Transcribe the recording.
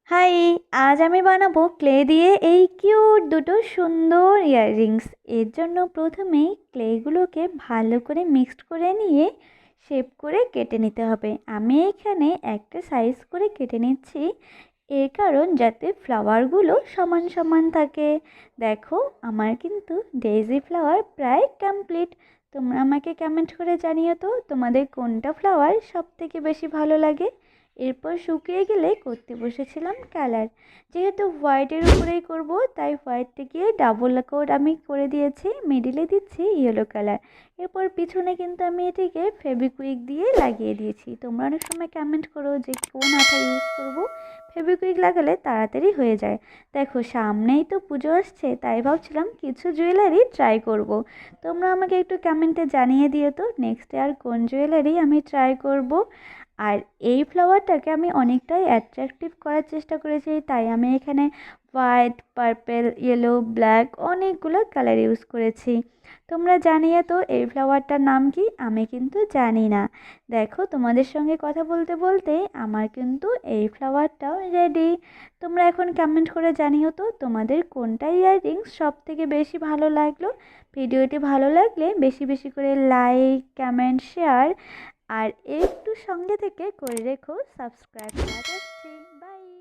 High, আজ আমি বানাবো ক্লে দিয়ে এই কিউট দুটো সুন্দর ইয়াররিংস। এর জন্য প্রথমেই ক্লেগুলোকে ভালো করে মিক্সড করে নিয়ে শেপ করে কেটে নিতে হবে। আমি এখানে একটা সাইজ করে কেটে নিচ্ছি, এর কারণ যাতে ফ্লাওয়ারগুলো সমান সমান থাকে। দেখো, আমার কিন্তু ডেইজি ফ্লাওয়ার প্রায় কমপ্লিট। তোমরা আমাকে কমেন্ট করে জানিও তো তোমাদের কোনটা ফ্লাওয়ার সব থেকে বেশি ভালো লাগে। এরপর শুকিয়ে গেলে করতে বসেছিলাম কালার। যেহেতু হোয়াইটের উপরেই করব, তাই হোয়াইটটাকে ডাবল কোট আমি করে দিয়েছি, মিডিলে দিচ্ছি ইয়েলো কালার। এরপর পিছনে কিন্তু আমি এটিকে ফেবিকুইক দিয়ে লাগিয়ে দিয়েছি। তোমরা অনেক সময় কমেন্ট করো যে কোন আঠা ইউজ করব। ফেবিকুইক লাগালে তাড়াতাড়ি হয়ে যায়। দেখো, সামনেই তো পুজো আসছে, তাই ভাবছিলাম কিছু জুয়েলারি ট্রাই করব। তোমরা আমাকে একটু কমেন্টে জানিয়ে দিও তো নেক্সট আর কোন জুয়েলারি আমি ট্রাই করব। আর এই ফ্লাওয়ারটাকে আমি অনেকটাই অ্যাট্রাকটিভ করার চেষ্টা করেছি, তাই আমি এখানে হোয়াইট, পার্পেল, ইয়েলো, ব্ল্যাক অনেকগুলো কালার ইউজ করেছি। তোমরা জানিয়ে তো এই ফ্লাওয়ারটার নাম কি? আমি কিন্তু জানি না। দেখো, তোমাদের সঙ্গে কথা বলতে বলতে আমার কিন্তু এই ফ্লাওয়ারটাও রেডি। তোমরা এখন কমেন্ট করে জানিও তো তোমাদের কোনটা ইয়াররিংস সব থেকে বেশি ভালো লাগলো। ভিডিওটি ভালো লাগলে বেশি বেশি করে লাইক, কমেন্ট, শেয়ার আর একটু সঙ্গে থেকে করে রেখো সাবস্ক্রাইব। আসছি, বাই।